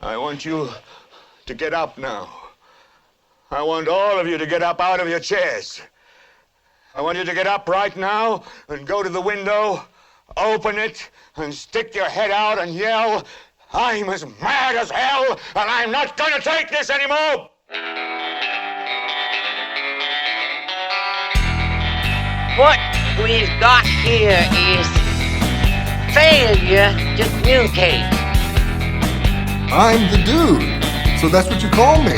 I want you to get up now. I want all of you to get up out of your chairs. I want you to get up right now and go to the window, open it, and stick your head out and yell, "I'm as mad as hell, and I'm not gonna take this anymore!" What we've got here is failure to communicate. I'm the dude, so that's what you call me.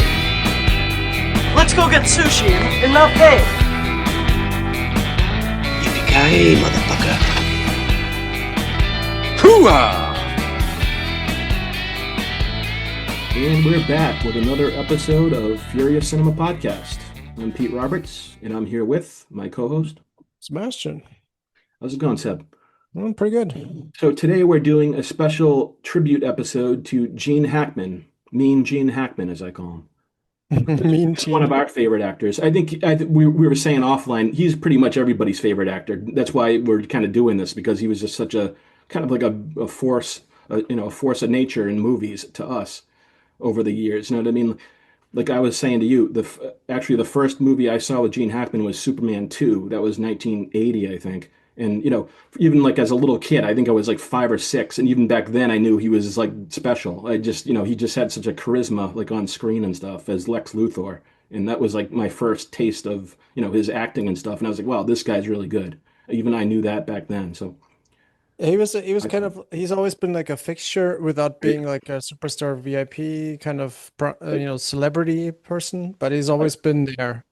Let's go get sushi and not pay. Yippee-ki-yay, motherfucker. Hooah! And we're back with another episode of Furious Cinema Podcast. I'm Pete Roberts, and I'm here with my co-host, Sebastian. How's it going, Seb? Pretty good. So today we're doing a special tribute episode to Gene Hackman, Mean Gene Hackman, as I call him. Mean He's one of our favorite actors. I think we were saying offline, he's pretty much everybody's favorite actor. That's why we're kind of doing this, because he was just such a kind of like a force, a force of nature in movies to us over the years. You know what I mean? Like I was saying to you, actually the first movie I saw with Gene Hackman was Superman 2. That was 1980, I think. And, even like as a little kid, I think I was like 5 or 6. And even back then I knew he was like special. I just, he just had such a charisma like on screen and stuff as Lex Luthor. And that was like my first taste of, his acting and stuff. And I was like, wow, this guy's really good. Even I knew that back then. So He was kind of, he's always been like a fixture without being like a superstar VIP kind of celebrity person, but he's always been there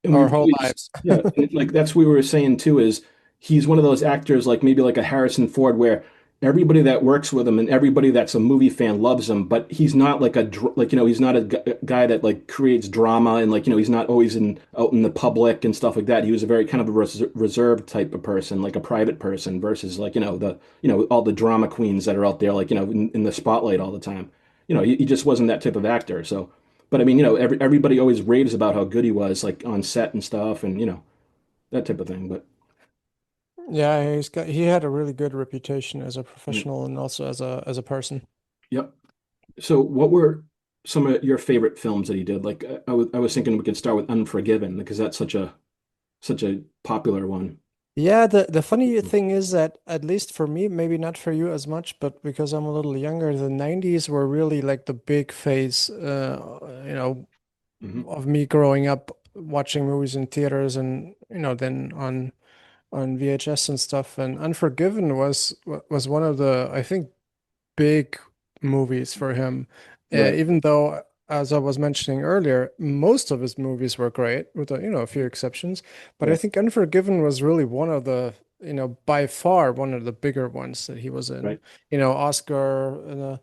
and our we've whole always, lives. yeah, and, like that's what we were saying too, is he's one of those actors like maybe like a Harrison Ford where everybody that works with him and everybody that's a movie fan loves him, but he's not like he's not a guy that like creates drama and like he's not always out in the public and stuff like that. He was a very kind of a reserved type of person, like a private person versus like all the drama queens that are out there like in the spotlight all the time. He just wasn't that type of actor. So, but I mean, everybody always raves about how good he was like on set and stuff and that type of thing. But Yeah, he had a really good reputation as a yeah. professional and also as a person. Yep. So, what were some of your favorite films that he did? Like, I was thinking we could start with Unforgiven because that's such a popular one. Yeah, the funny thing is that at least for me, maybe not for you as much, but because I'm a little younger, the 90s were really like the big phase, Hmm. of me growing up watching movies in theaters and then on VHS and stuff. And Unforgiven was one of the, I think, big movies for him. Right. Even though, as I was mentioning earlier, most of his movies were great, with a few exceptions. But I Yeah. think Unforgiven was really one of the, by far one of the bigger ones that he was in. Right. Oscar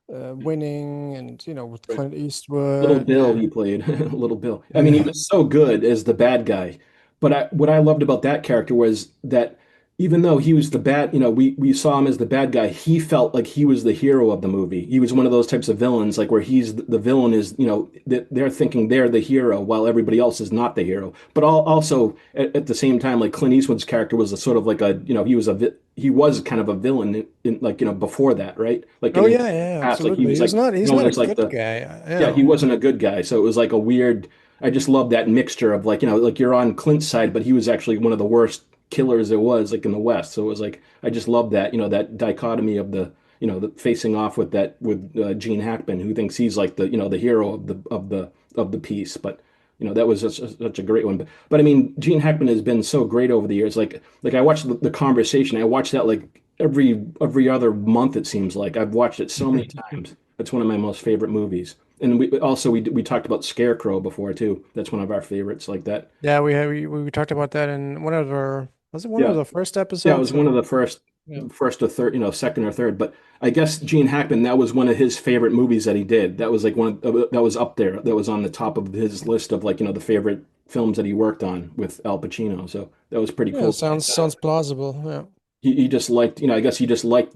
winning, and with Right. Clint Little Eastwood. Bill, he played Little Bill. I mean, he Yeah. was so good as the bad guy. But what I loved about that character was that even though he was the bad, we saw him as the bad guy, he felt like he was the hero of the movie. He was one of those types of villains, like where he's the villain is, they're thinking they're the hero while everybody else is not the hero. But also at the same time, like Clint Eastwood's character was a sort of like he was kind of a villain in like, before that, right? Like Oh in yeah, yeah, past, like he absolutely. was He's like not he's known not a as like good the guy. yeah, he Yeah. wasn't a good guy. So it was like a weird, I just love that mixture of like, like you're on Clint's side, but he was actually one of the worst killers there was like in the West. So it was like, I just love that, that dichotomy of the facing off with Gene Hackman, who thinks he's like the hero of the piece. But, that was such a great one. But I mean, Gene Hackman has been so great over the years. Like I watched the Conversation. I watched that like every other month, it seems like. I've watched it so many times. It's one of my most favorite movies. And we talked about Scarecrow before too. That's one of our favorites like that. Yeah, we talked about that in one of our, was it one of Yeah. the first Yeah, it episodes? was one of the Yeah. first or third, second or third. But I guess Gene Hackman, that was one of his favorite movies that he did. That was like that was up there. That was on the top of his list of like, the favorite films that he worked on with Al Pacino. So that was pretty Yeah, cool. sounds plausible. Yeah. He just liked, I guess he just liked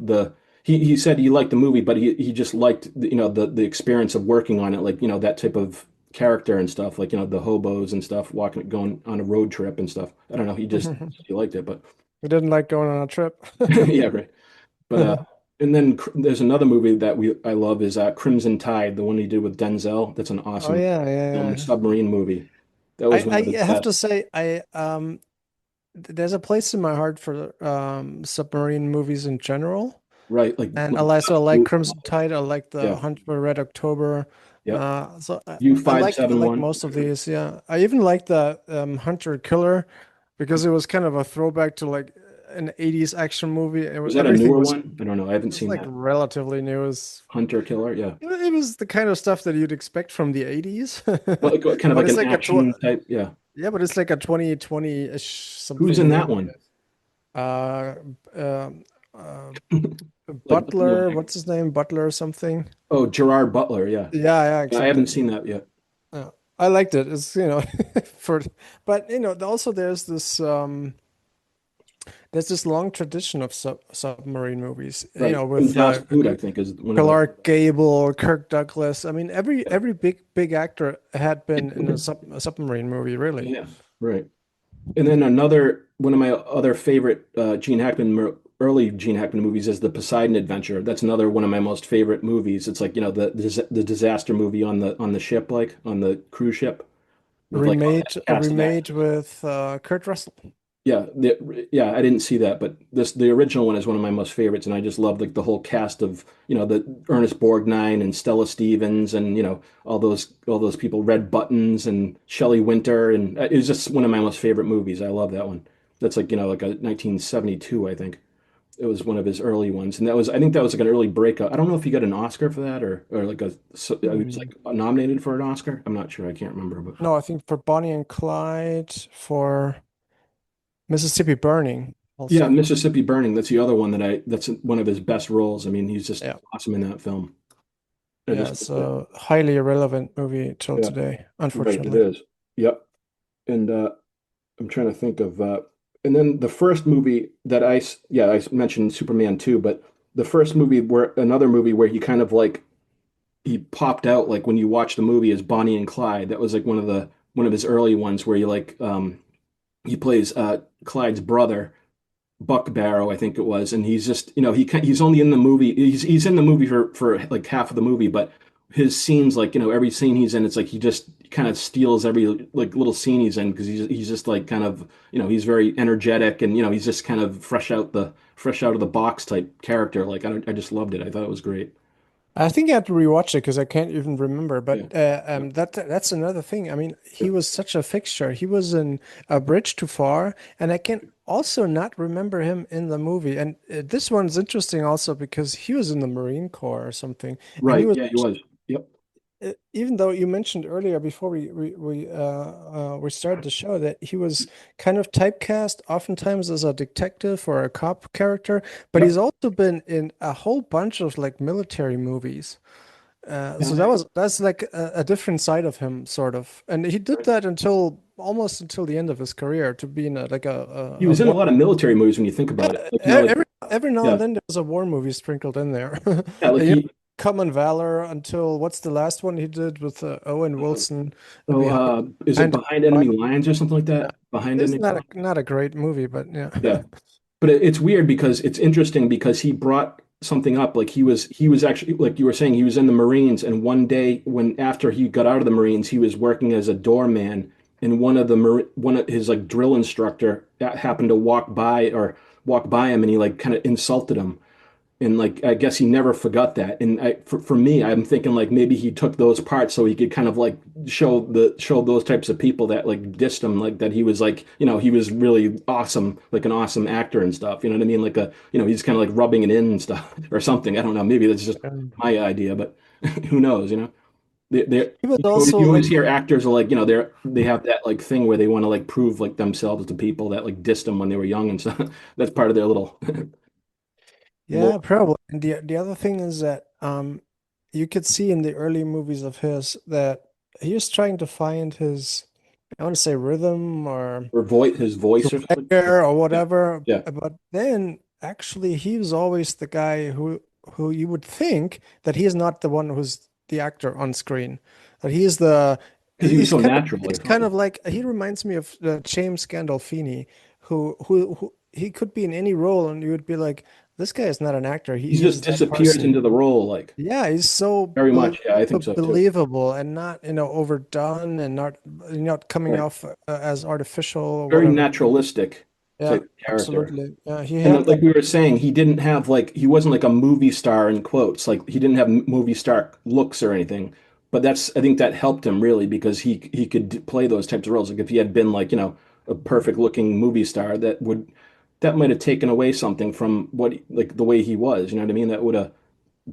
he said he liked the movie, but he just liked the experience of working on it, like, that type of character and stuff, like, the hobos and stuff, going on a road trip and stuff. I don't know, he liked it, but We didn't like going on a trip. yeah, right. But And then there's another movie that we I love is Crimson Tide, the one he did with Denzel. That's an Oh awesome yeah, film, the yeah, yeah. submarine movie. That was one I of his have best. to say there's a place in my heart for submarine movies in general. Right, And I like Blue, Crimson Tide. I like The yeah, Hunt for Red October. yep. I like U571. most of these. Yeah, I even like the Hunter Killer because it was kind of a throwback to like an '80s action movie. Was that a Everything newer was one? I don't know. I haven't it's seen like that. relatively new. Hunter Killer, yeah. It was the kind of stuff that you'd expect from the '80s, Well, kind of but like it's an like action type, yeah. yeah, but it's like a 2020-ish Who's something in new. that one? Uh, um, uh, Like, Butler, what's his name? Butler or something. oh, Gerard Butler, yeah. Yeah, yeah, I haven't exactly. seen that yet. Yeah. I liked it. It's, for, but also there's this long tradition of submarine movies, Right. with Fast Food, I think, is one of the. Clark Gable, Kirk Douglas. I mean, every big actor had been in a submarine movie, really. Yeah, right. And then another one of my other favorite early Gene Hackman movies is the Poseidon Adventure. That's another one of my most favorite movies. It's like, the disaster movie on the ship, like on the cruise ship with like all that cast of Remade actors. with Kurt Russell. Yeah, I didn't see that, but the original one is one of my most favorites, and I just love like the whole cast of the Ernest Borgnine and Stella Stevens and all those people, Red Buttons and Shelley Winter, and it was just one of my most favorite movies. I love that one. That's like like a 1972, I think. It was one of his early ones, and I think that was like an early breakup. I don't know if he got an Oscar for that or like he was Hmm. like nominated for an Oscar. I'm not sure. I can't remember, but. No, I think for Bonnie and Clyde, for Mississippi Burning Yeah, also. Mississippi Burning. That's the other one that's one of his best roles. I mean, he's just Yeah. awesome in that film. I Yeah, just it's a highly irrelevant movie till yeah, today, right. It unfortunately. is. Yep. And I'm trying to think of and then the first movie that I mentioned Superman 2, but the first movie where another movie where he kind of like he popped out like when you watch the movie is Bonnie and Clyde. That was like one of his early ones where he plays Clyde's brother Buck Barrow, I think it was, and he's just he's only in the movie. He's in the movie for like half of the movie, but his scenes, like every scene he's in, it's like he just kind of steals every like little scene he's in because he's just like kind of he's very energetic and he's just kind of fresh out of the box type character. Like I just loved it. I thought it was great. I think I have to rewatch it because I can't even remember. Yeah, But that's another thing. I mean, yeah, he was such a fixture. He was in A Bridge Too Far, and I can also not remember him in the movie. And this one's interesting also because he was in the Marine Corps or something, and he right. was Yeah, he was. Yep. even though you mentioned earlier before we started the show that he was kind of typecast oftentimes as a detective or a cop character, but he's Yep. also been in a whole bunch of like military movies. So Yeah, that's like a different side of him, sort of, and he did that until almost until the end of his career to be in he a was in a war. lot of military movies when you think about it. Like like Every now yeah, and then there's a war movie sprinkled in there. yeah, like You know, he. Common Valor until what's the last one he did with Owen Wilson? Oh, is it Behind Behind Enemy Enemy Lines. Lines or something like Yeah. that? Behind It's Enemy Lines? not a great movie, but yeah. Yeah. But it's weird because it's interesting because he brought something up. Like he was actually, like you were saying, he was in the Marines, and one day when after he got out of the Marines, he was working as a doorman, and one of his like drill instructor happened to walk by him, and he like kind of insulted him. And like I guess he never forgot that. And for me, I'm thinking like maybe he took those parts so he could kind of like show those types of people that like dissed him, like that he was like he was really awesome, like an awesome actor and stuff. You know what I mean? Like he's kind of like rubbing it in and stuff or something. I don't know. Maybe that's just my idea, but who knows? He was You also always like, hear actors are like they have that like thing where they want to like prove like themselves to people that like dissed them when they were young and stuff. That's part of their little yeah, lore. probably. And the other thing is that you could see in the early movies of his that he was trying to find his, I want to say rhythm or Or his voice or something. swagger or Yeah, whatever. yeah. But then actually he was always the guy who you would think that he is not the one who's the actor on screen. That he is the Because he was so natural or he's kind something. of like he reminds me of James Gandolfini, who he could be in any role and you would be like, this guy is not an actor. He He just is that disappears person. into the role, like Yeah, he's so very much. Yeah, I think so too. believable and not, overdone and not coming Right. off as artificial or Very whatever. naturalistic Yeah, type character. absolutely. Yeah, he And had like that. we were saying, he didn't have like he wasn't like a movie star in quotes. Like he didn't have movie star looks or anything. But that's I think that helped him really because he could play those types of roles. Like if he had been like, a perfect looking movie star, that might have taken away something from what like the way he was. You know what I mean? That would have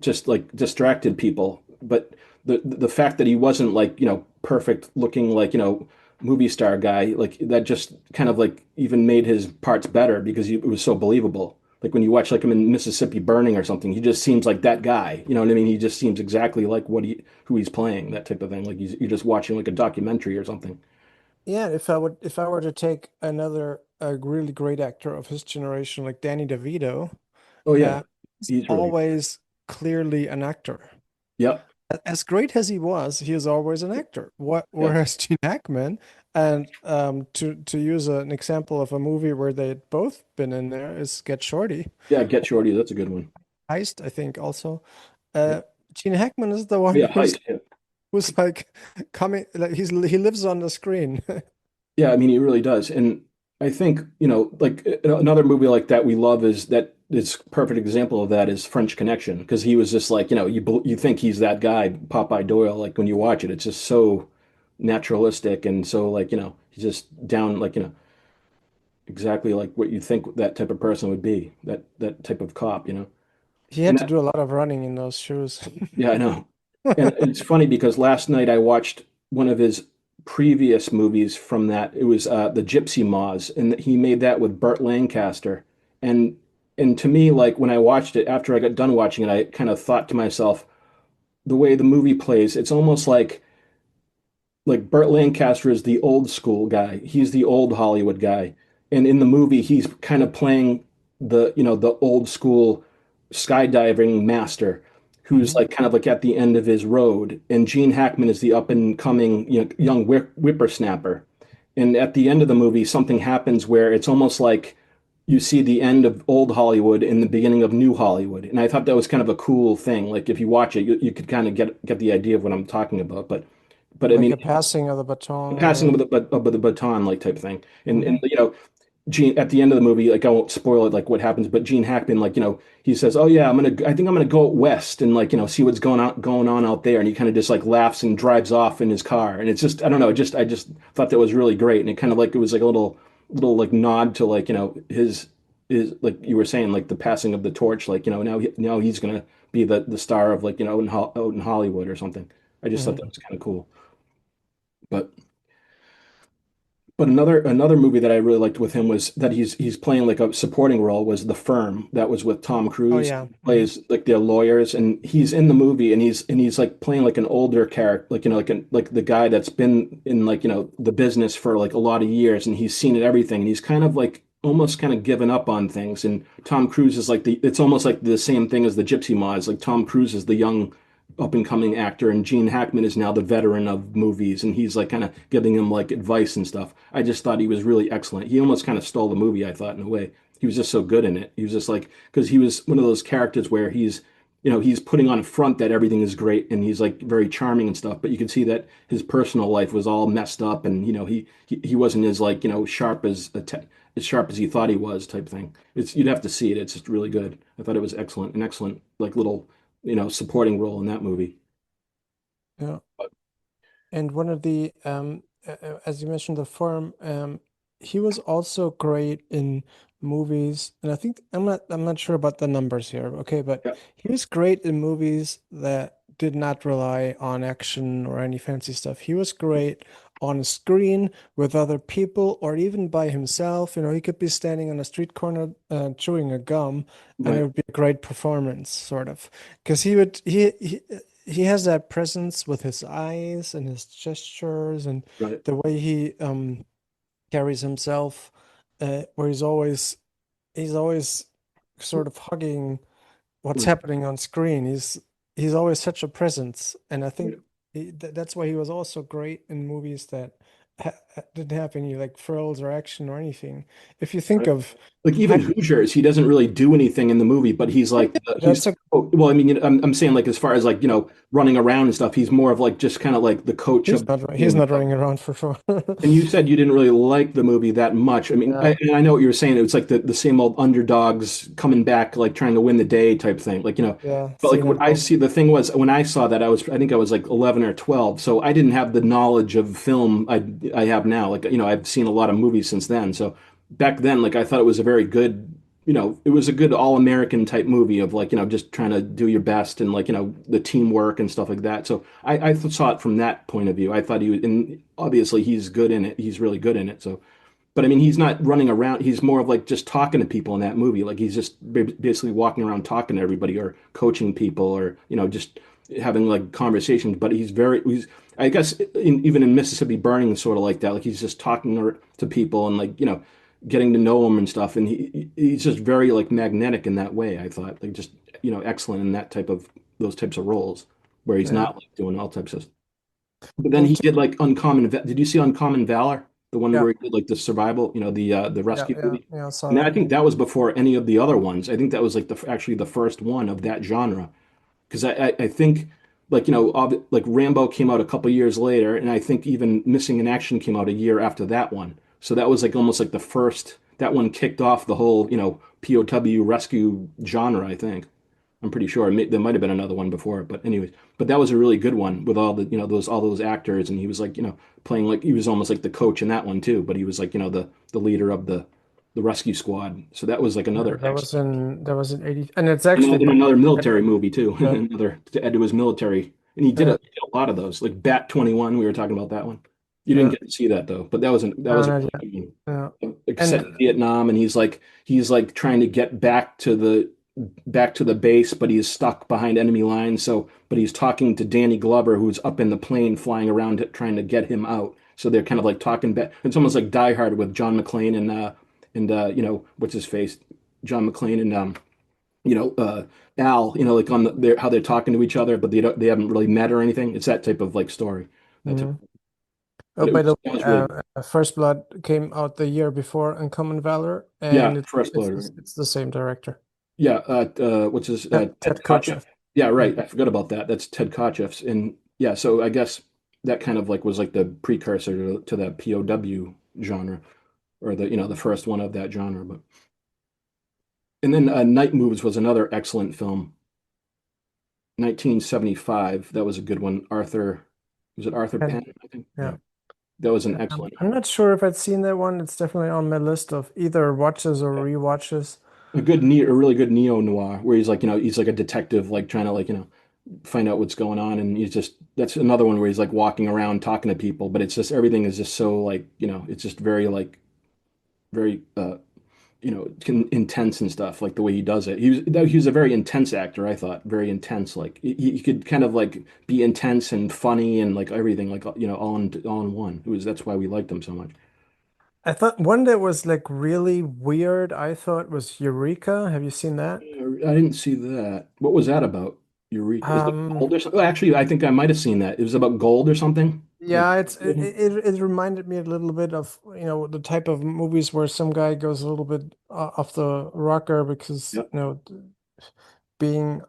just like distracted people. But the fact that he wasn't like, perfect looking like, movie star guy, like that just kind of like even made his parts better because it was so believable. Like when you watch like him in Mississippi Burning or something, he just seems like that guy. You know what I mean? He just seems exactly like who he's playing, that type of thing. Like you're just watching like a documentary or something. Yeah, if I were to take another a really great actor of his generation like Danny DeVito, Oh yeah, uh, he's he's really good. always clearly an actor. Yep. As great as he is always an actor. What Yeah. whereas Gene Hackman, and to use an example of a movie where they had both been in there is Get Shorty. Yeah. Get Shorty. That's a good one. Heist, I think also. Yeah. Gene Hackman is the Oh, one yeah. Heist. Yeah. who's like coming like he lives on the screen. Yeah, I mean, he really does. And I think, like another movie like that we love is perfect example of that is French Connection because he was just like, you think he's that guy, Popeye Doyle. Like when you watch it, it's just so naturalistic and so like, he's just down like, exactly like what you think that type of person would be, that type of cop. He And had to that, do a lot of running in those shoes. yeah, I know. And it's funny because last night I watched one of his previous movies from that. It was the Gypsy Moths, and he made that with Burt Lancaster. And and to me, like when I watched it, after I got done watching it, I kind of thought to myself, the way the movie plays, it's almost like Burt Lancaster is the old school guy. He's the old Hollywood guy. And in the movie, he's kind of playing the old school skydiving master who's Mhm. like kind of like at the end of his road. And Gene Hackman is the up and coming, young whippersnapper. And at the end of the movie, something happens where it's almost like you see the end of old Hollywood and the beginning of new Hollywood. And I thought that was kind of a cool thing. Like if you watch it, you could kind of get the idea of what I'm talking about. But I Like mean, a passing of the the baton passing or of the baton like type thing. And Mhm. Gene at the end of the movie, like I won't spoil it like what happens, but Gene Hackman, like, he says, "Oh yeah, I think I'm gonna go out west and like, see what's going on out there." And he kind of just like laughs and drives off in his car. And it's just I don't know, I just thought that was really great. And it kind of like it was like a little like nod to like, his like you were saying, like the passing of the torch, like, now he's gonna be the star of like, out in Hollywood or something. I just thought that Mhm. was kind of cool. But another movie that I really liked with him was that he's playing like a supporting role was The Firm. That was with Tom Oh Cruise. yeah. He Mhm. plays like their lawyers, and he's in the movie, and he's like playing like an older character, like like the guy that's been in like the business for like a lot of years, and he's seen it everything, and he's kind of like almost kind of given up on things. And Tom Cruise is like it's almost like the same thing as the Gypsy Mods. Like Tom Cruise is the young up and coming actor, and Gene Hackman is now the veteran of movies, and he's like kind of giving him like advice and stuff. I just thought he was really excellent. He almost kind of stole the movie, I thought, in a way. He was just so good in it. He was just like because he was one of those characters where he's putting on a front that everything is great and he's like very charming and stuff, but you could see that his personal life was all messed up, and he wasn't as like sharp as sharp as he thought he was type thing. It's you'd have to see it. It's just really good. I thought it was excellent, an excellent like little supporting role in that movie. Yeah. But And one of the as you mentioned, the firm, he was also great in movies, and I think I'm not sure about the numbers here, okay, but yeah, he was great in movies that did not rely on action or any fancy stuff. He was great on a screen with other people or even by himself. He could be standing on a street corner chewing a gum, and it right, would be a great performance, sort of, because he has that presence with his eyes and his gestures and right, the way he carries himself, where he's always sort of hugging what's right, happening on screen. He's always such a presence, and I think right, that's why he was also great in movies that didn't have any like frills or action or anything. If you think right. of Like even Hoosiers, he doesn't really do anything in the movie, but he's Oh, like yeah, he's that's a oh, well, I mean, I'm saying like as far as like running around and stuff, he's more of like just kind of like the coach of the he's team and not stuff. running around for sure. And you said you didn't really like the movie that much. I mean, Yeah, and I know what you were saying. It was like the same old underdogs coming back, like trying to win the day type thing. Like, yeah, but like seen what it I all. see, the thing was when I saw that, I think I was like 11 or 12. So I didn't have the knowledge of film I have now. Like, I've seen a lot of movies since then. So back then, like I thought it was a very good, it was a good all-American type movie of like, just trying to do your best and like, the teamwork and stuff like that. So I saw it from that point of view. I thought he was, and obviously he's good in it. He's really good in it. So, but I mean, he's not running around. He's more of like just talking to people in that movie. Like he's just basically walking around talking to everybody or coaching people or, just having like conversations. But I guess even in Mississippi Burning, sort of like that. Like he's just talking to people and like, getting to know them and stuff. And he's just very like magnetic in that way. I thought like just, excellent in those types of roles where he's Yeah. not like doing all types of. But then Well, he did like Did you see Uncommon Valor? The one yeah, where he did like the survival, the yeah, rescue yeah, movie. yeah, I saw And I that think one. that was before any of the other ones. I think that was like actually the first one of that genre. Because I think like like Rambo came out a couple years later, and I think even Missing in Action came out a year after that one. So that was like almost like the first. That one kicked off the whole POW rescue genre. I think. I'm pretty sure there might have been another one before, but anyways, but that was a really good one with all the those all those actors, and he was like playing like he was almost like the coach in that one too, but he was like the leader of the rescue squad. So that was like Yeah, another excellent, that was in 80, and it's and actually in another military movie too, yeah, another to add to his military, and yeah, he did a lot of those like Bat 21. We were talking about that one. You didn't yeah, get to see that though, but that no, was a not really yet. good Yeah, one. Like set and in Vietnam, and he's like trying to get back to the base, but he's stuck behind enemy lines. So, but he's talking to Danny Glover, who's up in the plane flying around trying to get him out. So they're kind of like talking back. It's almost like Die Hard with John McClane and what's his face, John McClane and Al. Like on how they're talking to each other, but they haven't really met or anything. It's that type of like story. That type. mhm. Oh, But by the that way, was really good. First Blood came out the year before Uncommon Valor, Yeah, and First Blood. Right? it's the same director, Yeah, what's his Ted Ted Kotcheff. Kotcheff. Yeah, Yeah. right. I forgot about that. That's Ted Kotcheff's. And yeah, so I guess that kind of like was like the precursor to that POW genre, or the first one of that genre. But and then Night Moves was another excellent film, 1975. That was a good one. Was it Arthur And Penn? I think. yeah. Yeah, that was an excellent I'm one. not sure if I'd seen that one. It's definitely on my list of either watches or rewatches. A really good neo noir where he's like he's like a detective like trying to like find out what's going on, and he's just that's another one where he's like walking around talking to people, but it's just everything is just so like it's just very like very intense and stuff like the way he does it. He was a very intense actor. I thought very intense, like he could kind of like be intense and funny and like everything like all in one. That's why we liked him so much. I thought one that was like really weird, I thought was Eureka. Have you seen that? I didn't see that. What was that about? Eureka. Is it Um, gold or something? Actually, I think I might have seen that. It was about gold or something. Like, yeah, it reminded me a little bit of, the type of movies where some guy goes a little bit off the rocker because, yeah, being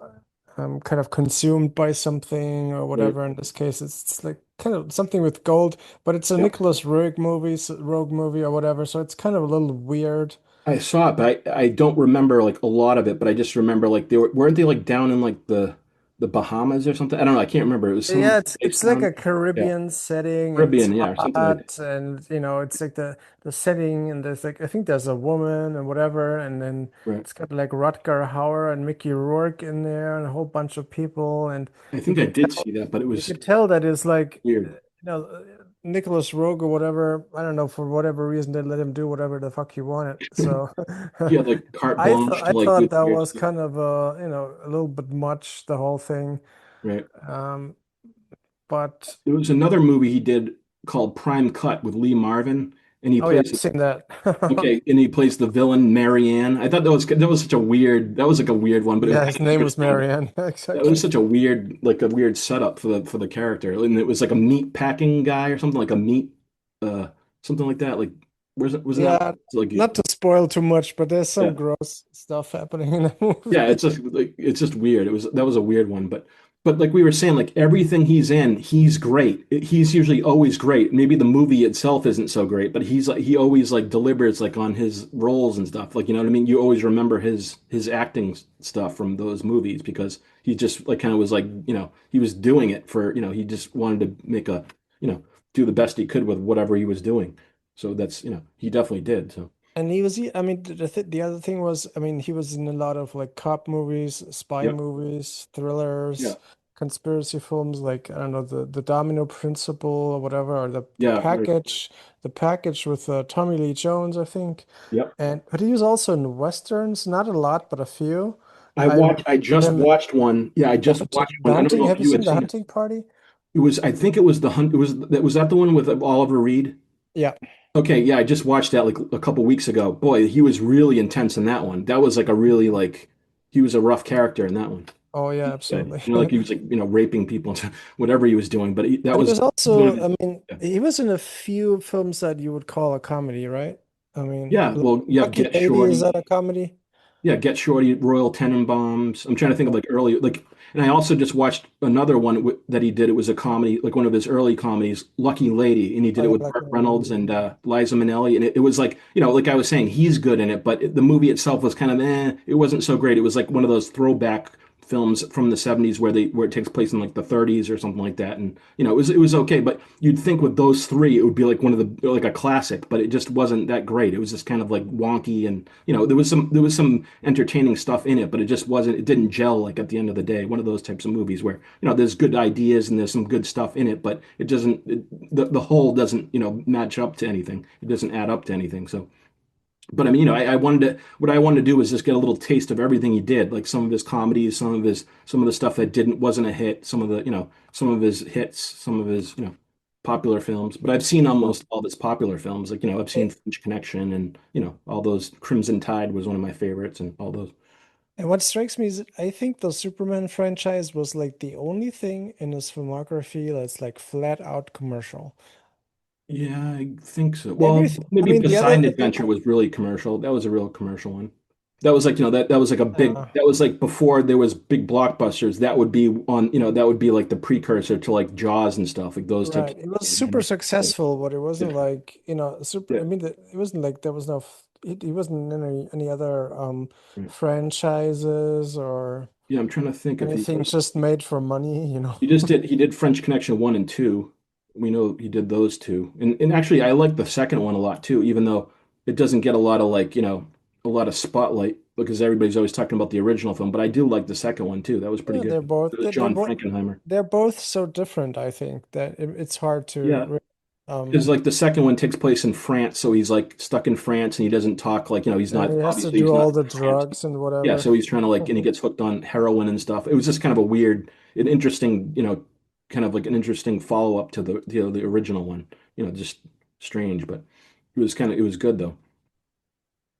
kind of consumed by something or right. whatever. In this case, it's like kind of something with gold, but it's a Yeah. Nicholas Rogue movie or whatever, so it's kind of a little weird. I saw it, but I don't remember like a lot of it. But I just remember like weren't they like down in like the Bahamas or something? I don't know. I can't remember. It was some Yeah, place it's like down. a Yeah, Caribbean setting and it's Caribbean. Yeah, or something like that. hot and it's like the setting and there's like I think there's a woman and whatever and then Right. it's got like Rutger Hauer and Mickey Rourke in there and a whole bunch of people and I you think I could did tell see that, but it you was could tell that is like weird. Nicholas Rogue or whatever. I don't know for whatever reason they let him do whatever the fuck he wanted. So He had like carte blanche I to like do thought that weird was stuff. kind of a little bit much the whole thing. Right. Um, but There was another movie he did called Prime Cut with Lee Marvin, and he oh yeah, plays I've seen that. okay, and he plays the villain Marianne. I thought that was such a weird that was like a weird one, but it was Yeah, kind his of name was interesting. Marianne. It was Exactly. such a weird setup for the character, and it was like a meat packing guy or something like a meat, uh, something like that. Like, wasn't that Yeah, like not to spoil too much, but there's Yeah. some gross stuff happening in the movie. Yeah, it's just like it's just weird. That was a weird one, but like we were saying, like everything he's in, he's great. He's usually always great. Maybe the movie itself isn't so great, but he's like he always like delivers like on his roles and stuff. Like you know what I mean? You always remember his acting stuff from those movies because he just like kind of was like, you know, he was doing it for, you know, he just wanted to make a, you know, do the best he could with whatever he was doing. So that's, you know, he definitely did. So And he was, I mean, the other thing was, I mean, he was in a lot of like cop movies, spy yep. movies, Yeah. thrillers, conspiracy films, like I don't know, the Domino Principle or whatever, or Yeah. the package with Tommy Lee Jones, I think. Yep. And but he was also in westerns, not a lot, but a few. I I remember just him, watched one. Yeah, I just watched The one. I don't Hunting. know Have if you you seen had The seen it. Hunting Party? It was, I think it was the hunt. It was that the one with Oliver Reed? Yeah. Okay, yeah, I just watched that like a couple weeks ago. Boy, he was really intense in that one. That was like a really like he was a rough character in that one. Oh yeah, Yeah, absolutely. you know, like he was like you know raping people, whatever he was doing. But that But he was was one of also, his. I mean, Yeah, he was in a few films that you would call a comedy, right? I mean, yeah. Well, you have Lucky Get Lady, is Shorty. that a comedy? Yeah, Get Shorty, Royal Tenenbaums. I'm trying to think of like early, like, and I also just watched another one that he did. It was a comedy, like one of his early comedies, Lucky Lady, and he Oh did it yeah, with Lucky Burt Lady. Reynolds and Liza Minnelli, and it was like, you know, like I was saying, he's good in it, but the movie itself was kind of, it wasn't so great. It was like one of those throwback films from the 70s where it takes place in like the 30s or something like that, and you know, it was okay, but you'd think with those three, it would be like one of the like a classic, but it just wasn't that great. It was just kind of like wonky, and you know, there was some entertaining stuff in it, but it just wasn't. It didn't gel like at the end of the day. One of those types of movies where you know there's good ideas and there's some good stuff in it, but it doesn't. The whole doesn't you know match up to anything. It doesn't add up to anything. So but I mean, you know, I wanted to, what I wanted to do was just get a little taste of everything he did, like some of his comedies, some of the stuff that wasn't a hit, some of the, you know, some of his hits, some of his, you know, popular films. But I've seen almost all of his popular films, like, you know, I've seen A- French Connection and, you know, all those. Crimson Tide was one of my favorites and all those. And what strikes me is I think the Superman franchise was like the only thing in his filmography that's like flat out commercial. Yeah, I think so. Well, Everything, I maybe mean, Poseidon Adventure was really commercial. That was a real commercial one. That was like, you know, that was like a big, uh, that was like before there was big blockbusters. That would be on, you know, that would be like the precursor to like Jaws and stuff, like those types right. of It was movies, you super know? successful, but it wasn't Yeah. like, you know, super, Yeah. I mean, it wasn't like there was no, he wasn't in any other Yeah. franchises or Yeah, I'm trying to think if anything just made for money, you know. he did French Connection 1 and 2. We know he did those two. And actually I like the second one a lot too, even though it doesn't get a lot of like, you know, a lot of spotlight because everybody's always talking about the original film, but I do like the second one too. That was pretty Yeah, good. It was they're John both Frankenheimer. they're both so different, I think, that it's hard to Yeah. Because like the second one takes place in France, so he's like stuck in France and he doesn't talk like, you know, he's and not he has to obviously he's do not all the from France. drugs and Yeah, whatever. so he's trying to like and he gets hooked on heroin and stuff. It was just kind of a weird, an interesting, you know, kind of like an interesting follow-up to the you know the original one. You know, just strange, but it was good though.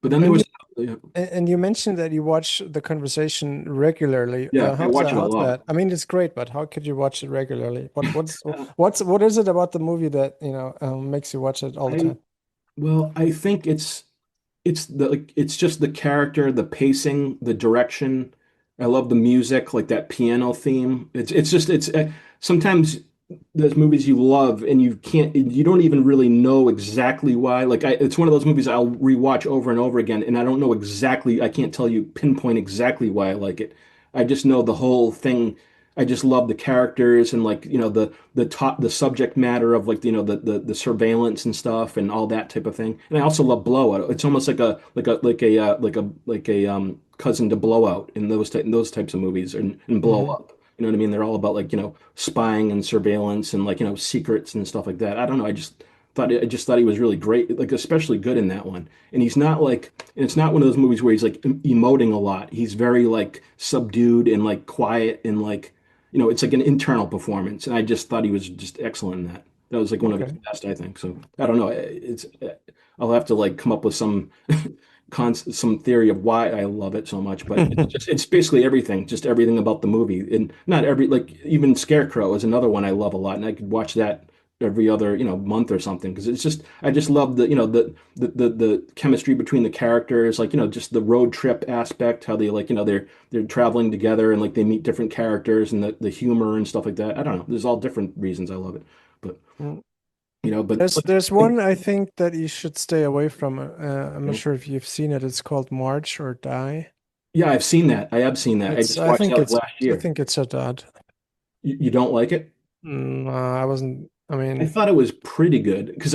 But then there And you was yeah, and you mentioned that you watch The Conversation regularly. yeah, I watch it a How's lot. that? I mean, it's great, but how could you watch it regularly? What is it about the movie that, you know, makes you watch it all the I time? well, I think it's the like it's just the character, the pacing, the direction. I love the music, like that piano theme. It's just it's sometimes there's movies you love and you don't even really know exactly why. Like it's one of those movies I'll rewatch over and over again, and I don't know exactly. I can't tell you pinpoint exactly why I like it. I just know the whole thing. I just love the characters and like you know the subject matter of like you know the surveillance and stuff and all that type of thing. And I also love Blowout. It's almost like a cousin to Blowout in those types of movies and Blow Hmm. Up. You know what I mean? They're all about like you know spying and surveillance and like you know secrets and stuff like that. I don't know. I just thought he was really great, like especially good in that one. And he's not like, and it's not one of those movies where he's like emoting a lot. He's very like subdued and like quiet and like you know, it's like an internal performance, and I just thought he was just excellent in that. That was like one of his Okay. best, I think. So I don't know. I'll have to like come up with some some theory of why I love it so much, but it's basically everything, just everything about the movie, and not every like even Scarecrow is another one I love a lot, and I could watch that every other month or something because it's just I just love the chemistry between the characters, like just the road trip aspect, how they like they're traveling together and like they meet different characters and the humor and stuff like that. I don't know. There's all different reasons I love it, but Mm. but There's one I think that you should stay away from. I'm not you know, sure if you've seen it. It's called March or Die. yeah, I've seen that. I have seen that. I It's just watched that like last I year. think it's a dud. You don't like it? I wasn't. I I mean, thought it was pretty good because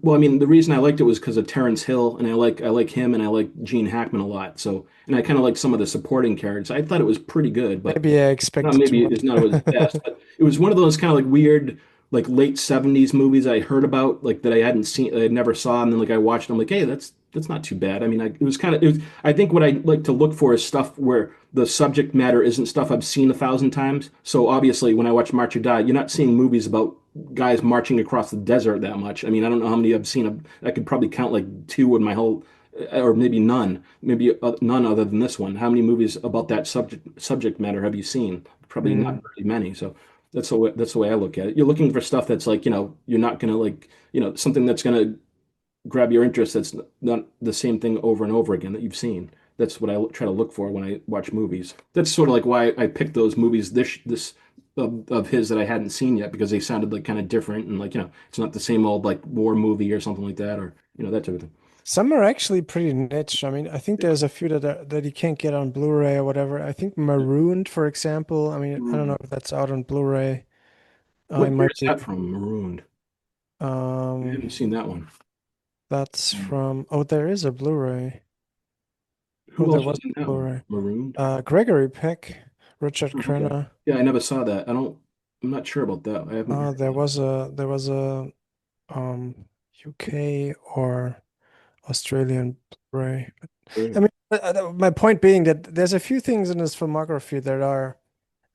well, I mean, the reason I liked it was because of Terrence Hill, and I like him, and I like Gene Hackman a lot. So, and I kind of like some of the supporting characters. I thought it was pretty good, but maybe I not expected too maybe much. it's not his best, but it was one of those kind of like weird, like late '70s movies I heard about, like that I hadn't seen, I never saw, and then like I watched, I'm like, hey, that's not too bad. I mean, it was kind of, it was, I think what I like to look for is stuff where the subject matter isn't stuff I've seen 1,000 times. So obviously, when I watch March or Die, you're not seeing movies about guys marching across the desert that much. I mean, I don't know how many I've seen. I could probably count like two in my whole, or maybe none, maybe none other than this one. How many movies about that subject matter have you seen? Probably not Mm. very many. So that's the way I look at it. You're looking for stuff that's like you're not gonna like something that's gonna grab your interest. That's not the same thing over and over again that you've seen. That's what I try to look for when I watch movies. That's sort of like why I picked those movies this of his that I hadn't seen yet because they sounded like kind of different and like it's not the same old like war movie or something like that or that type of thing. Some are actually pretty niche. I mean, I think there's a few that you can't get on Blu-ray or whatever. I think Marooned, for example. I mean, I don't know Marooned. if that's out on Blu-ray. I What year might is be. that from? Marooned. I Um, haven't seen that one. that's from. Oh, there is a Blu-ray. Oh, Who there else was was in a that one? Blu-ray. Marooned. Gregory Peck, Richard Oh, okay. Crenna. Yeah, I never saw that. I don't. I'm not sure about that. I haven't heard. There was a UK or Australian Blu-ray. I Really. mean, my point being that there's a few things in his filmography that are,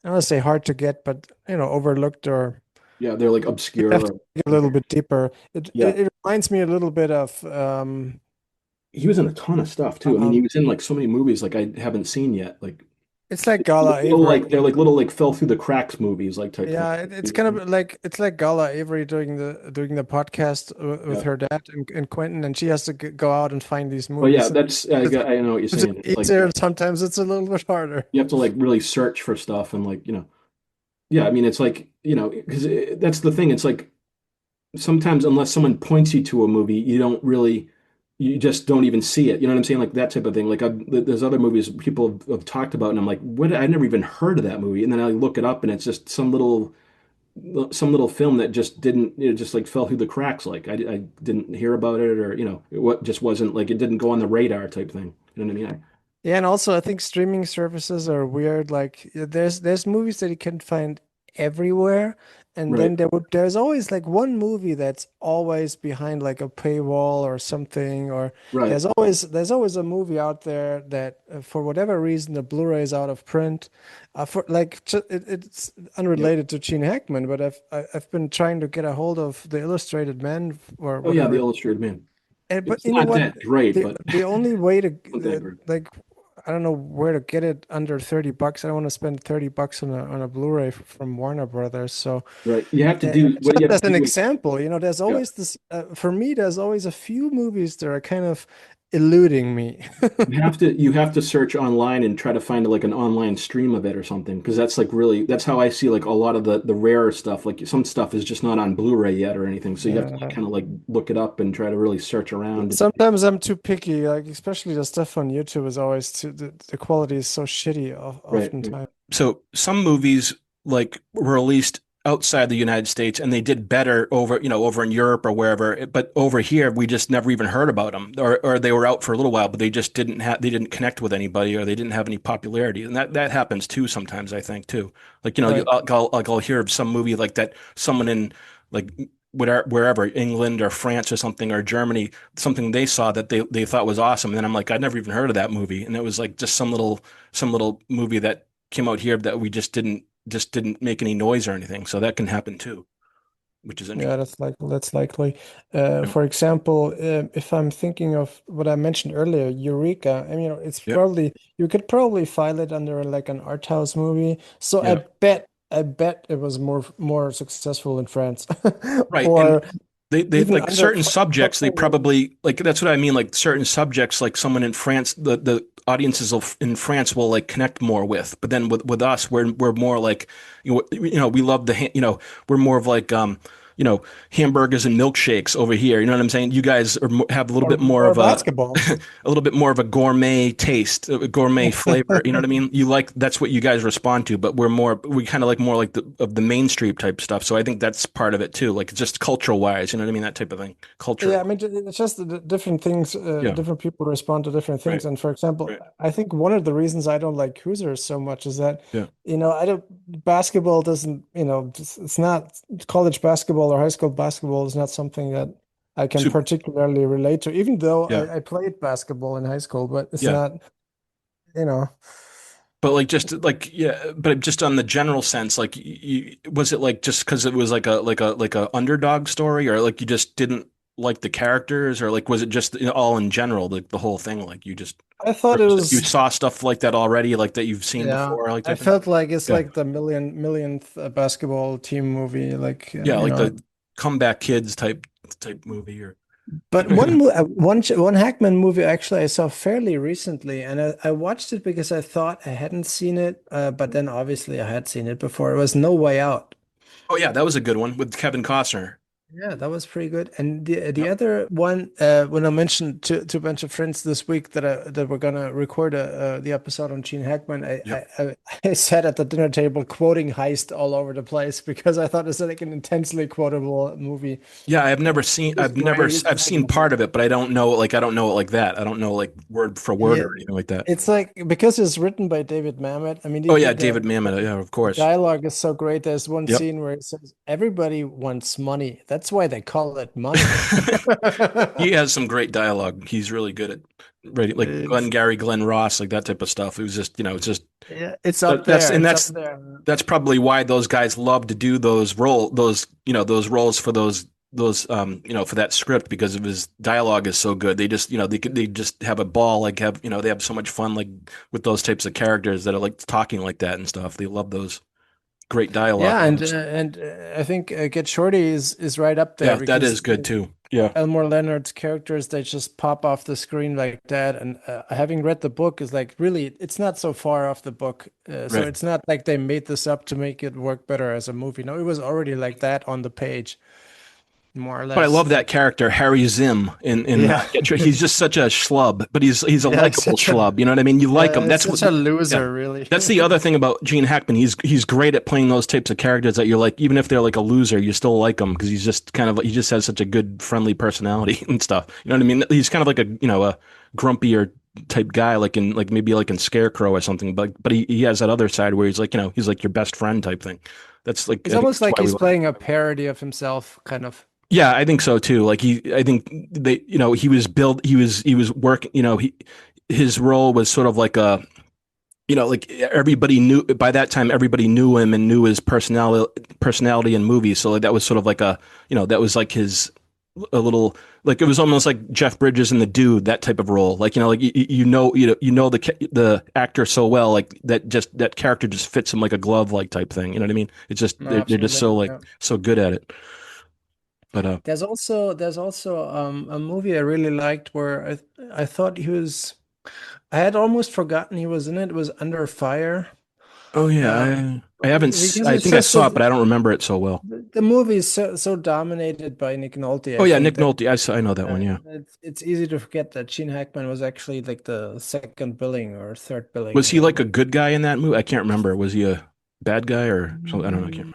I don't want to say hard to get, but overlooked or Yeah, they're like you have obscure. to dig a little bit deeper. It, Yeah, it it reminds me a little bit of he was in a ton of stuff too. I mean, he um was in like so many movies like I haven't seen yet. Like it's like Gala little Avery. like they're like little like fell through the cracks movies like type thing. Yeah, it's kind of like it's like Gala Avery doing the podcast with Yeah. her dad and Quentin, and she has to go out and find these Well, yeah, movies. I know what you're It's saying. It's like easier, sometimes it's a little bit harder. you have to like really search for stuff and like yeah. I mean, it's like because that's the thing. It's like sometimes unless someone points you to a movie, you just don't even see it. You know what I'm saying? Like that type of thing. Like there's other movies people have talked about, and I'm like, what? I never even heard of that movie. And then I look it up, and it's just some little film that just didn't, just like fell through the cracks. Like I didn't hear about it, or what just wasn't like it didn't go on the radar type thing. You know what I mean? Yeah, and also I think streaming services are weird. Like there's movies that you can find everywhere, and Right, then there's always like one movie that's always behind like a paywall or something, or right. there's always a movie out there that for whatever reason the Blu-ray is out of print. For like it's Yep. unrelated to Gene Hackman, but I've been trying to get a hold of the Illustrated Man or Oh yeah, The whatever. Illustrated Man. But It's you know not what? that great, The but the only way to not that great. like I don't know where to get it under 30 bucks. I don't want to spend 30 bucks on a Blu-ray from Warner Brothers. So Right. You have to do what just you have as to an do. example, there's Yeah. always this for me, there's always a few movies that are kind of eluding me. You have to search online and try to find like an online stream of it or something because that's like really that's how I see like a lot of the rarer stuff. Like some stuff is just not on Blu-ray yet or anything. So you have to like, Yeah. kind of like look it up and try to really search around. Sometimes I'm too picky, like especially the stuff on YouTube is always too the quality is so shitty Right. Right. oftentimes. So some movies like were released outside the United States and they did better over in Europe or wherever. But over here, we just never even heard about them, or they were out for a little while, but they didn't connect with anybody, or they didn't have any popularity, and that happens too sometimes. I think too, like Right. I'll hear of some movie like that, someone in like wherever England or France or something or Germany, something they saw that they thought was awesome, and then I'm like, I'd never even heard of that movie, and it was like just some little movie that came out here that we just didn't make any noise or anything. So that can happen too, which is Yeah, interesting. that's likely. Yeah. For example, if I'm thinking of what I mentioned earlier, Eureka, I mean, it's Yep. probably you could probably file it under like an art house movie. So I Yeah. bet I bet it was more successful in France, Right. And or they even like under certain subjects, they probably like that's what I mean. Like certain subjects, like someone in France, the audiences in France will like connect more with. But then with us, we're more like we love we're more of like hamburgers and milkshakes over here. You know what I'm saying? You guys have a little bit more or of a basketball. a little bit more of a gourmet taste, a gourmet flavor. You know what I mean? You like that's what you guys respond to, but we kind of like more like the mainstream type stuff. So I think that's part of it too, like just cultural wise. You know what I mean? That type of thing. Culture. Yeah, I mean, it's just the different things. Yeah. Different people respond to different things. Right. And for example, Right. I think one of the reasons I don't like Hoosiers so much is that, Yeah. I don't basketball doesn't, it's not college basketball or high school basketball is not something that I can Super. particularly relate to, even though Yeah. I played basketball in high school, but it's Yeah. not, you know. But like just like yeah, but just on the general sense, like was it like just because it was like a underdog story, or like you just didn't like the characters, or like was it just all in general, like the whole thing, like you just I or thought it you was, saw stuff like that already, like that you've seen yeah, before, like I type thing? felt like it's Yeah, like the millionth basketball team movie, like, yeah, like the comeback kids type movie, or But one Hackman movie actually I saw fairly recently, and I watched it because I thought I hadn't seen it, but then obviously I had seen it before. It was No Way Out. oh yeah, that was a good one with Kevin Costner. Yeah, that was pretty good. And the Yep. other one, when I mentioned to a bunch of friends this week that we're gonna record the episode on Gene Hackman, Yep. I sat at the dinner table quoting Heist all over the place because I thought it's like an intensely quotable movie. Yeah, It's great. It's I've seen part of it, but I don't know it like that. I don't know like word for word Yeah, or anything like that. it's like because it's written by David Mamet. I mean, Oh yeah, David Mamet. Yeah, of the course. dialogue is so great. There's one Yep. scene where it says, "Everybody wants money. That's why they call it money." He has some great dialogue. He's really good at writing, like It's Glenn Ross, like that type of stuff. It was just, it's just yeah, it's up that's there. and It's up there. that's probably why those guys love to do those roles for those for that script, because of his dialogue is so good. They just they just have a ball, like they have so much fun, like with those types of characters that are like talking like that and stuff. They love those great dialogue Yeah, ones. and I think Get Shorty is right up there Yeah, that is because good too. Yeah. Elmore Leonard's characters, they just pop off the screen like that. And having read the book is like really, it's not so far off the book. So Right. it's not like they made this up to make it work better as a movie. No, it was already like that on the page, more or But I less. love that character, Harry Zim, in Yeah. he's just such a schlub, but he's a Yeah, likable schlub. You know what I mean? You like him. That's such what. a Yeah, loser, really. that's the other thing about Gene Hackman. He's great at playing those types of characters that you're like, even if they're like a loser, you still like him because he's just kind of he just has such a good, friendly personality and stuff. You know what I mean? He's kind of like a grumpier type guy, like maybe like in Scarecrow or something. But he has that other side where he's like he's like your best friend type thing. That's like It's I think almost that's like why we he's like him. playing a parody of himself, kind of. Yeah, I think so too. Like I think he was working, his role was sort of like like everybody knew by that time, everybody knew him and knew his personality in movies. So like, that was sort of like that was like his, a little, like it was almost like Jeff Bridges in The Dude, that type of role. Like, like the actor so well, like that character just fits him like a glove, like type thing. You know what I mean? It's just, No, they're just absolutely. so like, Yeah. so good at it. But, There's also a movie I really liked where I thought I had almost forgotten he was in it. It was Under Fire. oh yeah, Uh, I haven't. because I it's think I just saw it, but I don't remember it so well. the movie is so dominated by Nick Nolte, Oh I yeah, think Nick that Nolte. I know that one. Yeah. it's easy to forget that Gene Hackman was actually like the second billing or third Was billing. he like a good guy in that movie? I can't remember. Was he a bad guy or something? I don't know. I can't.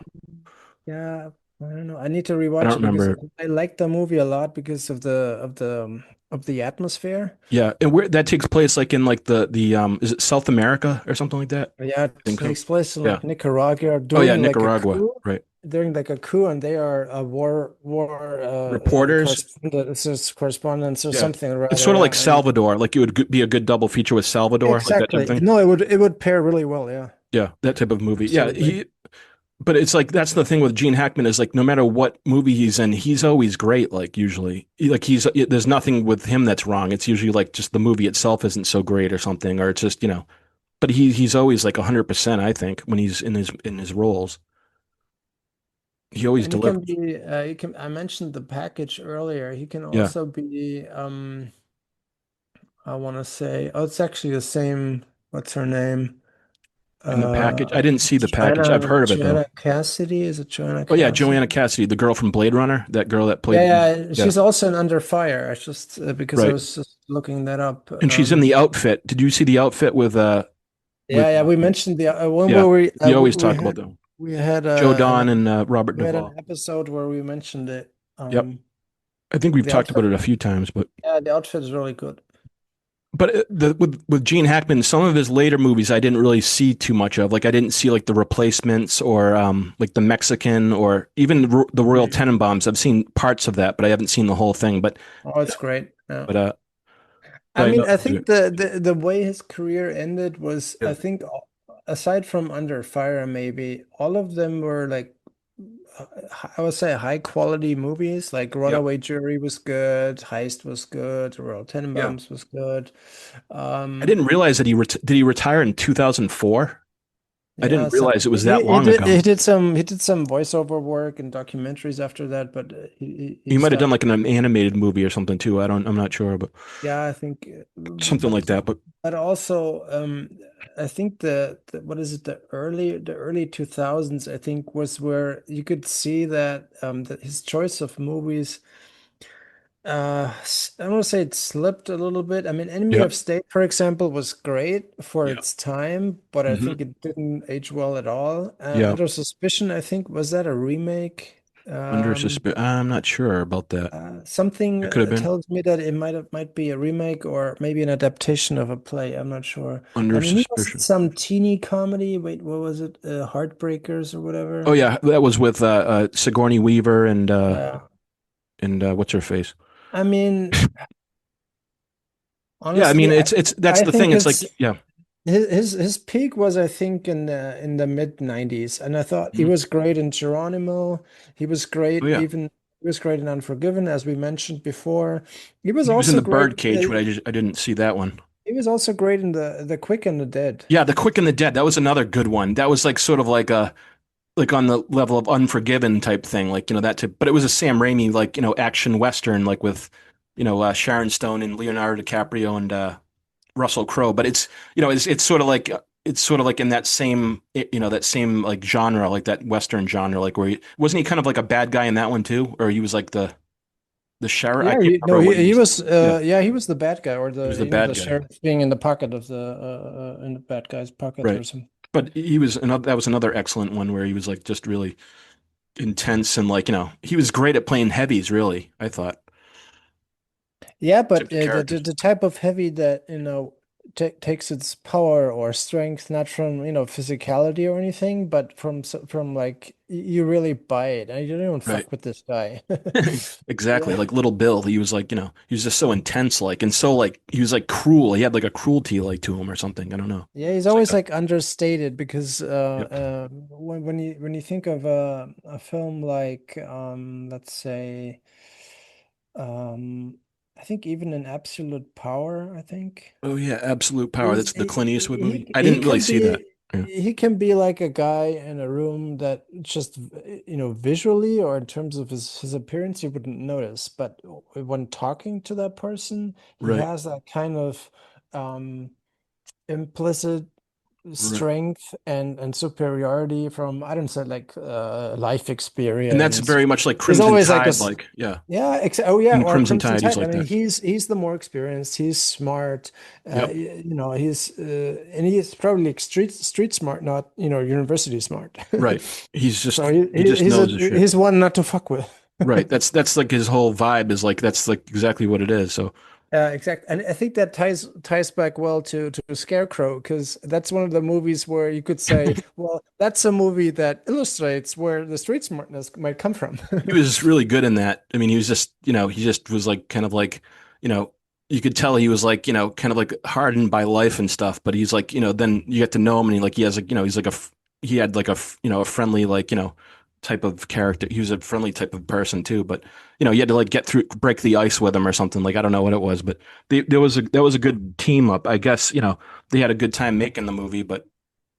Yeah, I don't know. I need to I don't rewatch it because remember. I like the movie a lot because of the atmosphere. Yeah, and where that takes place, like in like the is it South America or something like that? Yeah, I it think so. takes place in Yeah. like Nicaragua Oh yeah, during like a Nicaragua. coup, Right. and they are a war Reporters. correspondents or Yeah. something or It's rather. sort of like Yeah, and Salvador. Like it would be a good double feature with Salvador, like that type of exactly. thing. No, it would pair really well. Yeah, Yeah, that type of movie. Yeah, absolutely. but it's like that's the thing with Gene Hackman is like no matter what movie he's in, he's always great. Like usually, there's nothing with him that's wrong. It's usually like just the movie itself isn't so great or something, or it's just. But he's always like 100%. I think when he's in his roles. He always And he can delivers. be, he can, I mentioned the package earlier. He can Yeah. also be, I want to say, oh, it's actually the same. What's her name? In the package, I Uh, didn't see the package. I've heard of it though. Joanna Cassidy. Is it Joanna Oh yeah, Cassidy? Joanna Cassidy, the girl from Blade Runner, that girl that played. Yeah, yeah. Yeah, She's also in Under Fire. I just because I right. was just looking that up. And she's in the outfit. Did you see the outfit with Yeah, yeah. We mentioned the one yeah? where We always talk about them. we had Joe Don and Robert we had an Duvall. episode where we mentioned it. Yep. I think we've The talked outfit. about it a few times, but Yeah, the outfit is really good. with Gene Hackman, some of his later movies I didn't really see too much of. Like I didn't see like The Replacements or like The Mexican or even the Royal Mm. Tenenbaums. I've seen parts of that, but I haven't seen the whole thing. Oh, it's great. Yeah. But I I mean, know. I think the way his career ended was, I Yeah. think, aside from Under Fire, maybe all of them were like, I would say high quality movies. Like Yeah. Runaway Jury was good, Heist was good, Royal Yeah. Tenenbaums was good. I Um, didn't realize that did he retire in 2004? I didn't yeah, realize it was that long ago. he did some voiceover work and documentaries after that, but He he might have done stopped. like an animated movie or something too. I'm not sure, but Yeah, I think, something like that. But but also, I think what is it, the early 2000s, I think was where you could see that that his choice of movies, I don't want to say it slipped a little bit. I mean, Enemy yeah, of State, for example, was great for yeah, its time, but I hmm think it didn't age well at all. yeah. Under Suspicion, I think, was that a remake? Under suspicion. I'm not sure about that. Something It could have been tells me that it might be a remake or maybe an adaptation of a play. I'm not sure. I under mean, he was in suspicion. some teeny comedy. Wait, what was it? Heartbreakers or Oh whatever. yeah, that was with Sigourney Weaver Yeah. and what's her face? I mean, Yeah, I mean honestly, it's that's I the thing. think It's it's like yeah, his peak was, I think, in the mid 90s, and I thought he mhm. was great in Geronimo. He was Oh great yeah. even. He was great in Unforgiven, as we mentioned before. He was He was in also the great. Birdcage, but I didn't see that one. He was also great in the Quick and the Dead. Yeah, The Quick and the Dead. That was another good one. That was like sort of like a like on the level of Unforgiven type thing, like that type. But it was a Sam Raimi like action western, like with Sharon Stone and Leonardo DiCaprio and Russell Crowe. But it's sort of like in that same that same like genre, like that western genre, like where wasn't he kind of like a bad guy in that one too, or he was like the sheriff? I Yeah, can't remember what he he was. was Yeah, yeah, he was the bad guy, or he was the the bad guy, sheriff being in the pocket of the in the bad guy's pocket right? or something. But he was another. That was another excellent one where he was like just really intense and like he was great at playing heavies. Really, I thought Yeah, but types of characters. the type of heavy that takes its power or strength not from physicality or anything, but from from like you really buy it, and you don't Right. fuck with this guy. Exactly. Yeah. Like Little Bill, he was like, he was just so intense, like, and so like he was like cruel. He had like a cruelty like to him or something. I don't know. Yeah, he's It's like always like understated because yep. when you think of a film like let's say um I think even in Absolute Power, I think Oh yeah, Absolute Power. That's the Clint Eastwood movie. I he didn't really can see that. Yeah. he can be like a guy in a room that just visually or in terms of his appearance you wouldn't notice, but when talking to that person, he Right. has that kind of um implicit Right. strength and superiority from, I don't say, like life And that's experience. very much like There's Crimson always like Tide, like yeah. yeah, oh yeah, In or Crimson Crimson Tide, he's Tide. I like mean, that. he's the more experienced. He's smart. Yep. He's and he is probably like street smart, not university smart. Right. So He just knows his shit. he's one not to fuck with. Right. That's like his whole vibe is like that's like exactly what it is. So Exactly. And I think that ties back well to Scarecrow, because that's one of the movies where you could say, well, that's a movie that illustrates where the street smartness might come from. he was really good in that. I mean, he was just, he just was like kind of like, you know, you could tell he was like, kind of like hardened by life and stuff. But he's like, then you get to know him and he has like, he's like he had like a friendly, like, type of character. He was a friendly type of person too. But, you had to like break the ice with him or something. Like, I don't know what it was, but there was a good team up. I guess, they had a good time making the movie, but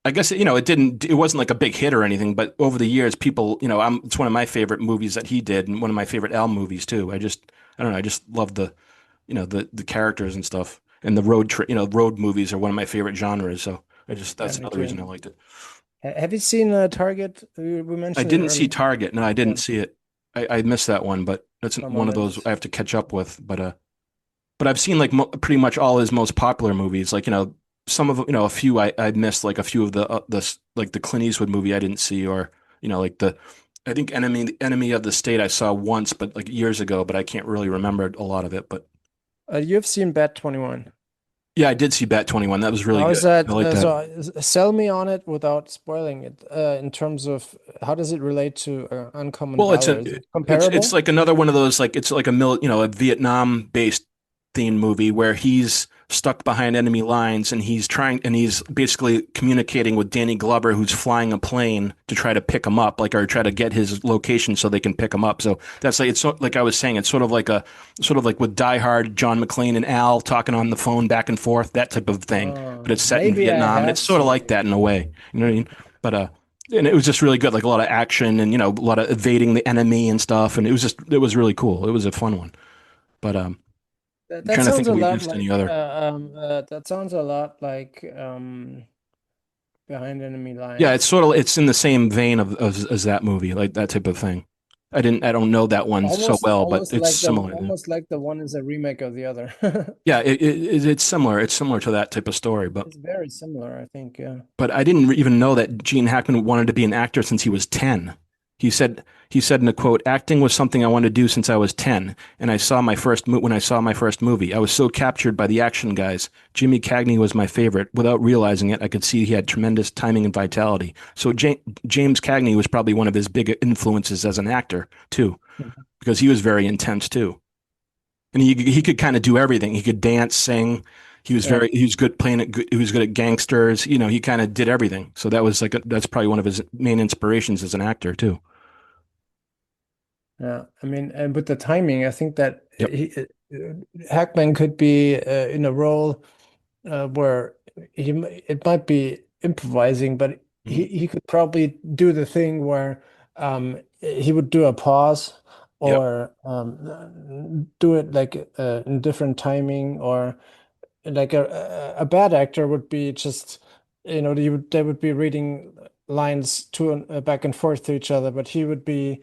I guess it wasn't like a big hit or anything, but over the years, people, it's one of my favorite movies that he did, and one of my favorite Al movies too. I don't know, I just love the characters and stuff, and the road movies are one of my favorite genres. So Yeah, that's me another reason I too. liked it. Have you seen Target? We I mentioned it didn't see earlier. Target. No, I didn't One. see it. I missed that one, but that's On my one of those list. I have to catch up with. But I've seen like pretty much all his most popular movies. Like some of a few I missed, like a few of like the Clint Eastwood movie I didn't see, or like I think Enemy of the State I saw once, but like years ago, but I can't really remember a lot of it. But You've seen Bat 21. yeah, I did see Bat 21. That was really How is good. I that? like that. Sell me on it without spoiling it. In terms of how does it relate to Uncommon Well, Valor? Is it it's comparable? like another one of those, like it's like a Vietnam based themed movie where he's stuck behind enemy lines, and he's basically communicating with Danny Glover, who's flying a plane to try to pick him up, like, or try to get his location so they can pick him up. So that's like, like I was saying, it's sort of like with Die Hard, John McClane and Al talking on the phone back and forth, that type of thing. But it's set in Maybe I Vietnam, and it's have sort of seen like it. that in a way. You know what I mean? But and it was just really good, like a lot of action, and a lot of evading the enemy and stuff, and it was really cool. It was a fun one. But I'm That trying to think sounds if a we lot missed any like other. that sounds a lot like Behind Enemy Yeah, Lines. it's in the same vein of as that movie, like that type of thing. I don't know that one so well, but it's similar. Almost like the one is a remake of the other. Yeah, it's similar. It's similar to that type of story, but It's very similar, I think. Yeah. I didn't even know that Gene Hackman wanted to be an actor since he was 10. He said in a quote, "Acting was something I wanted to do since I was 10, and when I saw my first movie, I was so captured by the action guys. Jimmy Cagney was my favorite. Without realizing it, I could see he had tremendous timing and vitality. So James Cagney was probably one of his big influences as an actor too, because he was very intense too. And he could kind of do everything. He could dance, sing. Yeah. He was good playing it. He was good at gangsters. He kind of did everything. So that was that's probably one of his main inspirations as an actor too. Yeah. I mean, and with the timing, I think that Yep. Hackman could be in a role where it might be improvising, but Mhm. he could probably do the thing where he would do a pause Yep. or do it like in different timing, or like a bad actor would be just they would be reading lines back and forth to each other, but he would be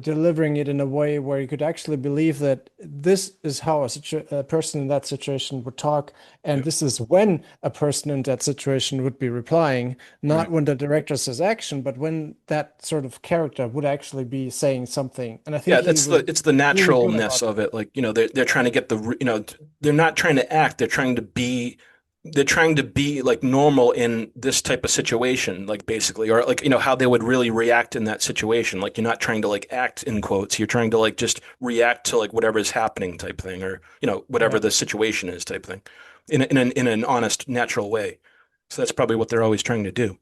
delivering it in a way where you could actually believe that this is how a person in that situation would talk, and Yep. this is when a person in that situation would be replying, not Right. when the director says action, but when that sort of character would actually be saying something. And I think Yeah, he was it's the really good naturalness about of it. Like, they're trying to get they're not trying to act. They're trying to be like normal in this type of situation, like basically, or like, how they would really react in that situation. Like, you're not trying to like act in quotes. You're trying to like just react to like whatever is happening type thing, or, whatever that. the situation is type thing in an honest, natural way. So that's probably what they're always trying to do.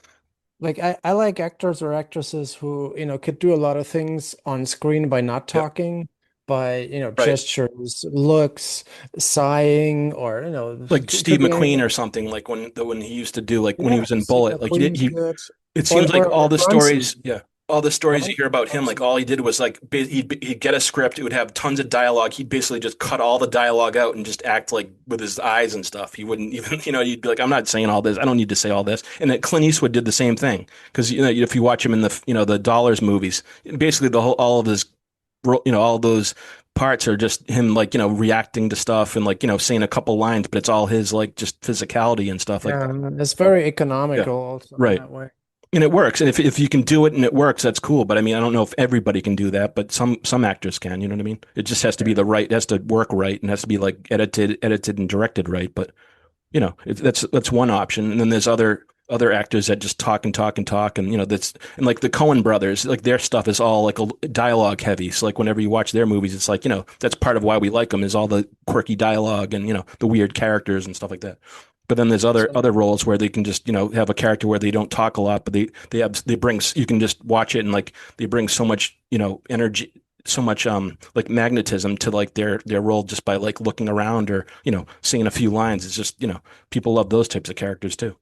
Like I like actors or actresses who, could do a lot of things on screen by not Yep. talking, by, Right. gestures, looks, sighing, or, Like Steve could be McQueen or anything. something, like when he used to do, like when he Yeah, was in Steve Bullet, like McQueen's good. it seems like all Or the Bronson. stories, yeah, all the stories you hear about him, like Bronson. all he did was like he'd get a script, it would have tons of dialogue. He'd basically just cut all the dialogue out and just act like with his eyes and stuff. He wouldn't even, you'd be like, I'm not saying all this. I don't need to say all this. And that Clint Eastwood did the same thing because if you watch him in the Dollars movies, basically the whole all of his all those parts are just him like reacting to stuff and like saying a couple lines, but it's all his like just physicality and stuff like that. Yeah, it's very Yeah, economical also in right. that way. And it works. And if you can do it and it works, that's cool. But I mean, I don't know if everybody can do that, but some actors can. You know what I mean? It just has to be it has to work right, and has to be like edited and directed right. But that's one option. And then there's other actors that just talk and talk and talk, and that's and like the Coen brothers, like their stuff is all like a dialogue heavy. So like whenever you watch their movies, it's like that's part of why we like them is all the quirky dialogue and the weird characters and stuff like that. But then there's So other roles where they can just have a character where they don't talk a lot, but they bring you can just watch it and like they bring so much energy, so much like magnetism to like their role just by like looking around or saying a few lines. It's just people love those types of characters too.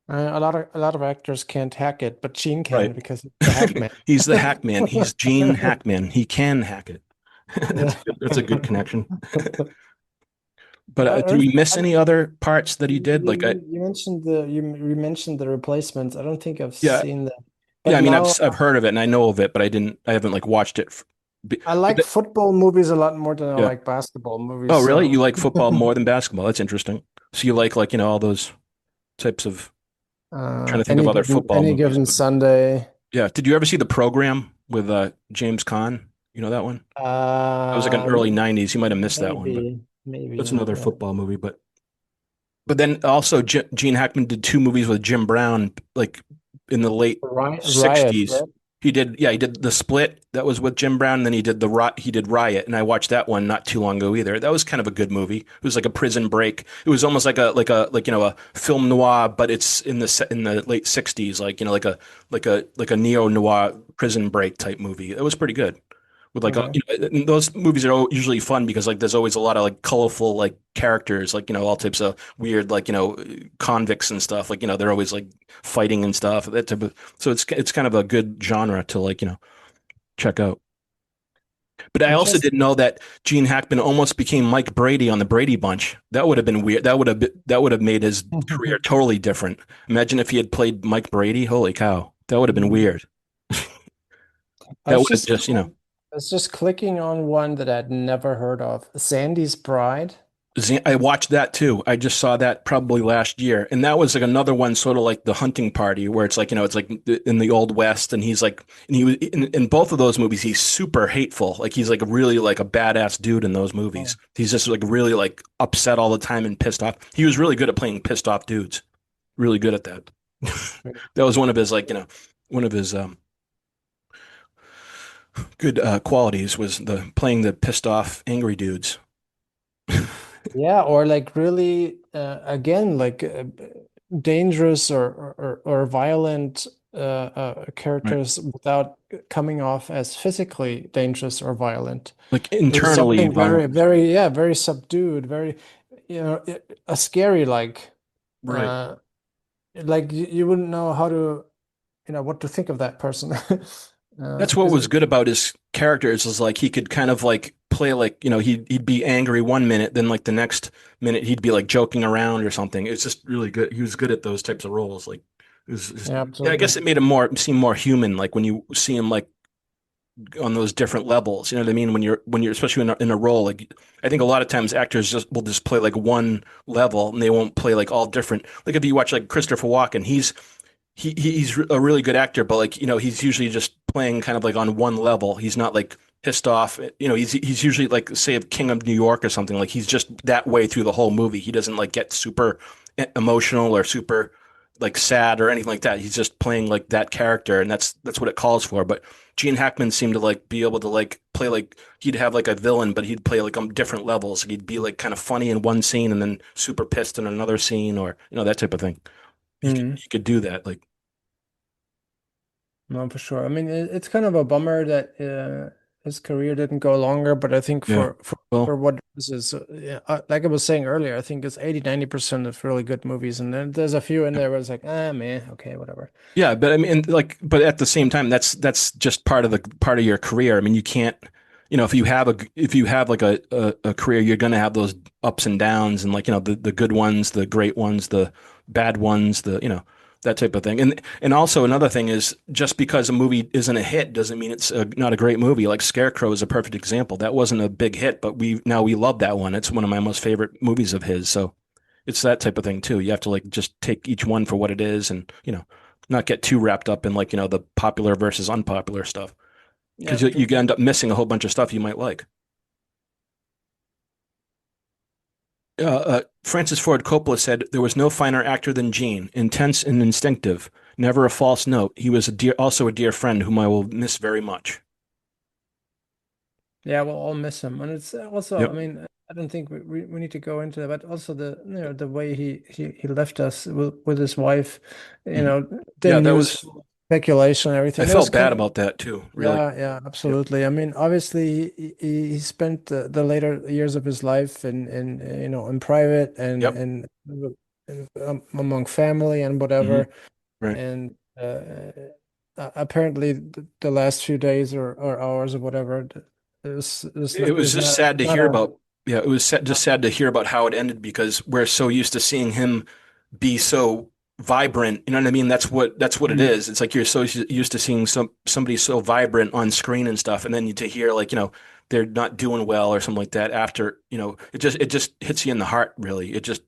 A lot of actors can't hack it, but Gene can Right. because he's the Hackman. He's the Hackman. He's Gene Hackman. He can hack it. Yeah. That's a good connection. But did There's, we miss any other parts that he did? Like I, you mentioned you mentioned the replacements. I don't think I've yeah, seen that, yeah. but I mean, now I've heard of it and I know of it, but I haven't like watched it. I But like football movies a lot more than I yeah. like basketball movies. Oh, really? So You like football more than basketball? That's interesting. So you like all those types of trying to think of any other given football any movies. given But Sunday, yeah. Did you ever see The Program with James Caan? You know that one? That was like an early 90s. You might have missed that one, but that's maybe, another yeah. football movie. But then also Gene Hackman did two movies with Jim Brown, like in the late Riot, 60s. right? He did The Split. That was with Jim Brown. And then he did Riot, and I watched that one not too long ago either. That was kind of a good movie. It was like a prison break. It was almost like a film noir, but it's in the late 60s, like like a neo noir prison break type movie. It was pretty good. With like Okay. and those movies are usually fun because like there's always a lot of like colorful like characters, like all types of weird like convicts and stuff, like they're always like fighting and stuff, that type of, so it's kind of a good genre to like check out. But I I'm also just didn't know that Gene Hackman almost became Mike Brady on the Brady Bunch. That would have been weird. That would have made his career totally different. Imagine if he had played Mike Brady. Holy cow, that would have been weird. I That was would have just just I was just clicking on one that I'd never heard of. Sandy's Bride. I watched that too. I just saw that probably last year, and that was like another one, sort of like The Hunting Party, where it's like it's like in the old west, and he's like, and he was in both of those movies. He's super hateful, like he's like really like a badass dude in those movies. Oh. He's just like really like upset all the time and pissed off. He was really good at playing pissed off dudes. Really good at that. That was one of his like one of his good qualities was the playing the pissed off angry dudes. Yeah, or like really again like dangerous or violent Right. characters without coming off as physically dangerous or violent. Like There's internally something violent. very subdued, very a scary Right. uh like you wouldn't know how to what to think of that person. That's what Is was it? good about his characters is like he could kind of like play like, he'd be angry one minute, then like the next minute he'd be like joking around or something. It's just really good. He was good at those types of roles. Like it was just, Yeah, yeah, I absolutely. guess it made him seem more human, like when you see him like on those different levels. You know what I mean? When you're especially in a role, like I think a lot of times actors just will just play like one level and they won't play like all different. Like if you watch like Christopher Walken, he's a really good actor, but like he's usually just playing kind of like on one level. He's not like pissed off. He's usually like say of King of New York or something. Like he's just that way through the whole movie. He doesn't like get super emotional or super like sad or anything like that. He's just playing like that character, and that's what it calls for. But Gene Hackman seemed to like be able to like play like he'd have like a villain, but he'd play like on different levels. Like he'd be like kind of funny in one scene and then super pissed in another scene, or that type of thing. Mm. He could do that. Like No, for sure. I mean, it's kind of a bummer that his career didn't go longer, but I think yeah. for Well, what this is, yeah, like I was saying earlier, I think it's 80-90% of really good movies, and then there's a few in there where it's like, ah, man, okay, whatever. yeah, but I mean, like, but at the same time, that's just part of your career. I mean, you can't, if you have like a career, you're going to have those ups and downs, and like the good ones, the great ones, the bad ones, that type of thing. And also another thing is just because a movie isn't a hit doesn't mean it's not a great movie. Like Scarecrow is a perfect example. That wasn't a big hit, but we love that one. It's one of my most favorite movies of his. So it's that type of thing too. You have to like just take each one for what it is, and not get too wrapped up in like the popular versus unpopular stuff, Yeah, because you end up missing a whole bunch of stuff you might like. Francis Ford Coppola said there was no finer actor than Gene, intense and instinctive, never a false note. He was also a dear friend whom I will miss very much. yeah, we'll all miss him, and it's also, I Yep. mean, I don't think we need to go into that, but also the way he left us with his wife, Mhm. the Yeah, that news was. speculation, and I everything. That was felt kind bad of. about that too. Really. Yeah, yeah, Yep. absolutely. I mean, obviously, he spent the later years of his life in private Yep. among family and Hmm. whatever. Right. And apparently, the last few days or hours or whatever It was is just sad to not hear a about. Yeah, it was just sad to hear about how it ended because we're so used to seeing him be so vibrant. You know what I mean? That's what it Mm. is. It's like you're so used to seeing somebody so vibrant on screen and stuff, and then to hear like they're not doing well or something like that after it just hits you in the heart. Really, it just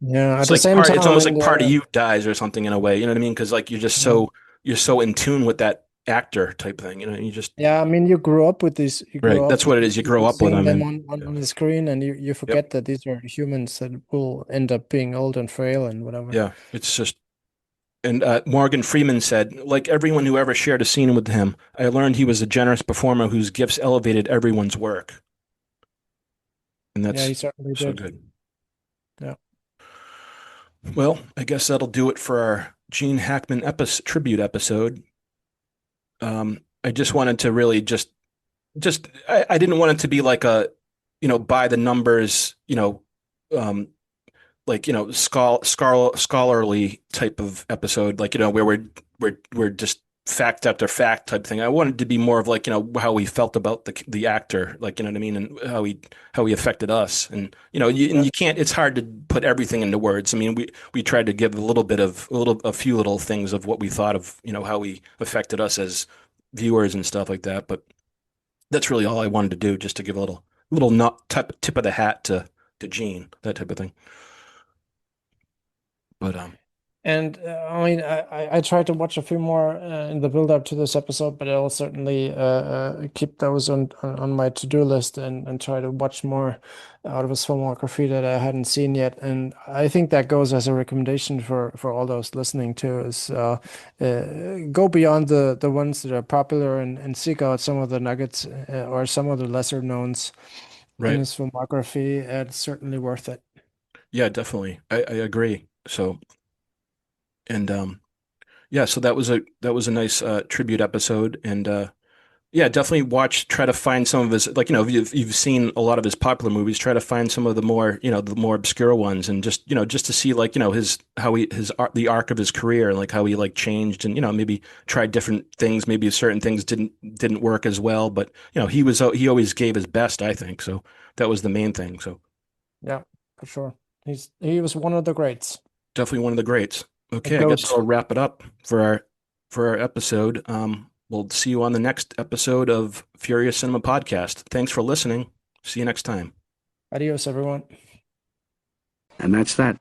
Yeah. At it's the like same part. It's time, almost when like part of the you dies or something in a way. You know what I mean? Because like yeah. you're so in tune with that actor type thing. You just Yeah, I mean, you grew up with these. You right. grew up That's what it is. You grow up with seeing them, them and on the screen, and you yep. forget that these are humans that will end up being old and frail and whatever. Yeah, it's just. And Morgan Freeman said, like everyone who ever shared a scene with him, I learned he was a generous performer whose gifts elevated everyone's work. And Yeah, he that's certainly so did. good. Yeah. Well, I guess that'll do it for our Gene Hackman tribute episode. I just wanted to really I didn't want it to be like a, by the numbers, um, like scholarly type of episode, like where we're just fact after fact type thing. I wanted to be more of like how we felt about the actor, like you know what I mean, and how he affected us, and Yeah. you can't. It's hard to put everything into words. I mean, we tried to give a few little things of what we thought of how he affected us as viewers and stuff like that, but that's really all I wanted to do, just to give a little not tip of the hat to Gene, that type of thing. But And I mean, I tried to watch a few more in the build up to this episode, but I'll certainly keep those on my to-do list and try to watch more out of his filmography that I hadn't seen yet. And I think that goes as a recommendation for all those listening to is go beyond the ones that are popular and seek out some of the nuggets or some of the lesser knowns in right. his filmography. It's certainly worth it. Yeah, definitely. I agree. So, and yeah, so that was a nice tribute episode, and yeah, definitely try to find some of his, like if you've seen a lot of his popular movies, try to find some of the more obscure ones, and just to see like his how he his art the arc of his career, and like how he like changed, and maybe tried different things, maybe certain things didn't work as well, but he always gave his best, I think. So that was the main thing. So Yeah, for sure. He was one of the greats. definitely one of the greats. A Okay, I guess goat. I'll wrap it up for our episode. We'll see you on the next episode of Furious Cinema Podcast. Thanks for listening. See you next time. Adios, everyone. And that's that.